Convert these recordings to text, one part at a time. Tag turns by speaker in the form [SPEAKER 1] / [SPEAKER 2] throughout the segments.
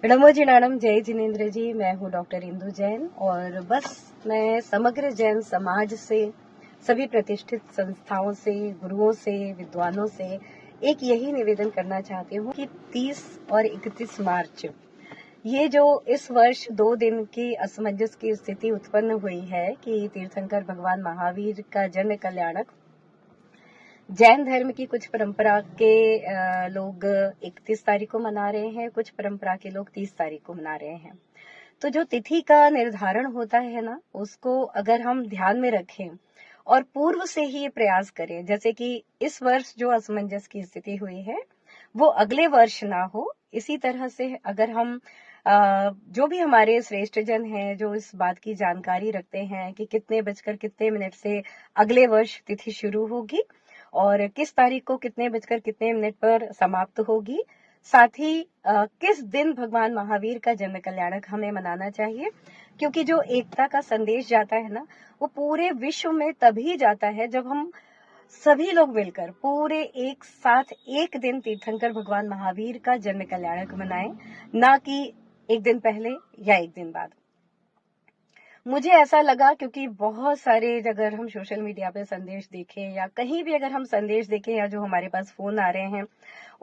[SPEAKER 1] नमो जी नानम, जय जिनेन्द्र जी। मैं हूँ डॉक्टर इंदु जैन और बस मैं समग्र जैन समाज से, सभी प्रतिष्ठित संस्थाओं से, गुरुओं से, विद्वानों से एक यही निवेदन करना चाहती हूँ कि 30 और 31 मार्च ये जो इस वर्ष 2 दिन की असमंजस की स्थिति उत्पन्न हुई है कि तीर्थंकर भगवान महावीर का जन्म कल्याणक जैन धर्म की कुछ परंपरा के लोग 31 तारीख को मना रहे हैं, कुछ परंपरा के लोग 30 तारीख को मना रहे हैं। तो जो तिथि का निर्धारण होता है ना, उसको अगर हम ध्यान में रखें और पूर्व से ही ये प्रयास करें, जैसे कि इस वर्ष जो असमंजस की स्थिति हुई है वो अगले वर्ष ना हो। इसी तरह से अगर हम जो भी हमारे श्रेष्ठ जन हैं जो इस बात की जानकारी रखते हैं कि कितने बजकर कितने मिनट से अगले वर्ष तिथि शुरू होगी और किस तारीख को कितने बजकर कितने मिनट पर समाप्त होगी, साथ ही किस दिन भगवान महावीर का जन्म कल्याणक हमें मनाना चाहिए, क्योंकि जो एकता का संदेश जाता है ना, वो पूरे विश्व में तभी जाता है जब हम सभी लोग मिलकर पूरे एक साथ एक दिन तीर्थंकर भगवान महावीर का जन्म कल्याणक मनाएं, ना कि एक दिन पहले या एक दिन बाद। मुझे ऐसा लगा क्योंकि बहुत सारे अगर हम सोशल मीडिया पे संदेश देखें या कहीं भी अगर हम संदेश देखें या जो हमारे पास फोन आ रहे हैं,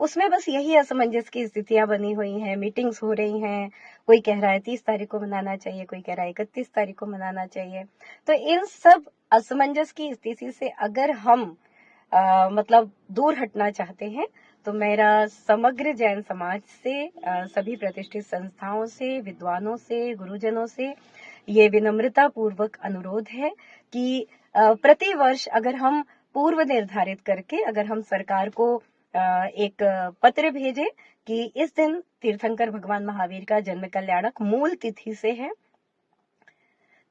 [SPEAKER 1] उसमें बस यही असमंजस की स्थितियां बनी हुई हैं, मीटिंग्स हो रही हैं। कोई कह रहा है 30 तारीख को मनाना चाहिए, कोई कह रहा है 31 तारीख को मनाना चाहिए। तो इन सब असमंजस की स्थिति से अगर हम मतलब दूर हटना चाहते हैं तो मेरा समग्र जैन समाज से, सभी प्रतिष्ठित संस्थाओं से, विद्वानों से, गुरुजनों से ये विनम्रता पूर्वक अनुरोध है कि प्रति वर्ष अगर हम पूर्व निर्धारित करके अगर हम सरकार को एक पत्र भेजें कि इस दिन तीर्थंकर भगवान महावीर का जन्म कल्याणक मूल तिथि से है,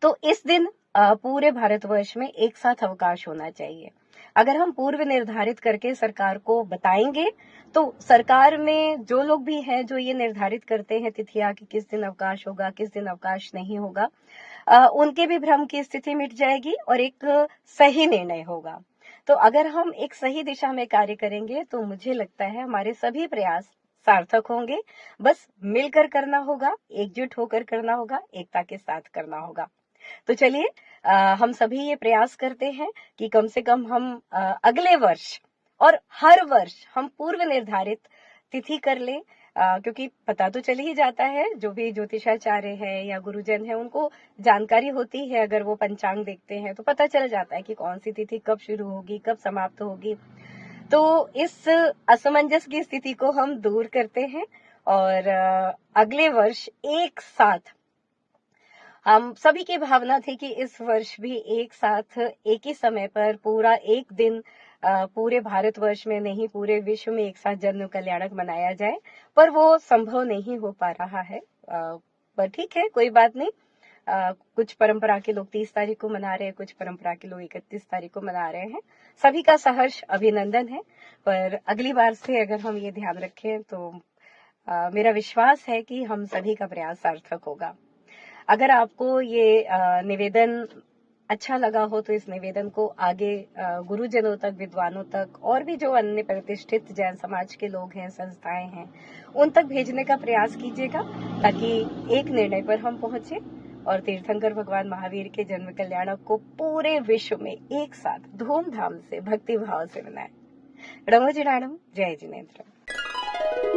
[SPEAKER 1] तो इस दिन पूरे भारतवर्ष में एक साथ अवकाश होना चाहिए। अगर हम पूर्व निर्धारित करके सरकार को बताएंगे तो सरकार में जो लोग भी हैं जो ये निर्धारित करते हैं तिथियां कि किस दिन अवकाश होगा, किस दिन अवकाश नहीं होगा, उनके भी भ्रम की स्थिति मिट जाएगी और एक सही निर्णय होगा। तो अगर हम एक सही दिशा में कार्य करेंगे तो मुझे लगता है हमारे सभी प्रयास सार्थक होंगे। बस मिलकर करना होगा, एकजुट होकर करना होगा, एकता के साथ करना होगा। तो चलिए हम सभी ये प्रयास करते हैं कि कम से कम हम अगले वर्ष और हर वर्ष हम पूर्व निर्धारित तिथि कर लें, क्योंकि पता तो चल ही जाता है, जो भी ज्योतिषाचार्य है या गुरुजन है उनको जानकारी होती है, अगर वो पंचांग देखते हैं तो पता चल जाता है कि कौन सी तिथि कब शुरू होगी, कब समाप्त होगी। तो इस असमंजस की स्थिति को हम दूर करते हैं और अगले वर्ष एक साथ, हम सभी की भावना थी कि इस वर्ष भी एक साथ एक ही समय पर पूरा एक दिन पूरे भारतवर्ष में नहीं पूरे विश्व में एक साथ जन्म कल्याणक मनाया जाए, पर वो संभव नहीं हो पा रहा है। पर ठीक है, कोई बात नहीं। कुछ परंपरा के लोग 30 तारीख को मना रहे हैं, कुछ परंपरा के लोग 31 तारीख को मना रहे हैं। सभी का सहर्ष अभिनंदन है, पर अगली बार से अगर हम ये ध्यान रखें तो मेरा विश्वास है कि हम सभी का प्रयास सार्थक होगा। अगर आपको ये निवेदन अच्छा लगा हो तो इस निवेदन को आगे गुरुजनों तक, विद्वानों तक और भी जो अन्य प्रतिष्ठित जैन समाज के लोग हैं, संस्थाएं हैं, उन तक भेजने का प्रयास कीजिएगा, ताकि एक निर्णय पर हम पहुंचे और तीर्थंकर भगवान महावीर के जन्म कल्याणक को पूरे विश्व में एक साथ धूमधाम से भक्ति भाव से मनाएं। नमो जी नानम, जय जिनेन्द्र।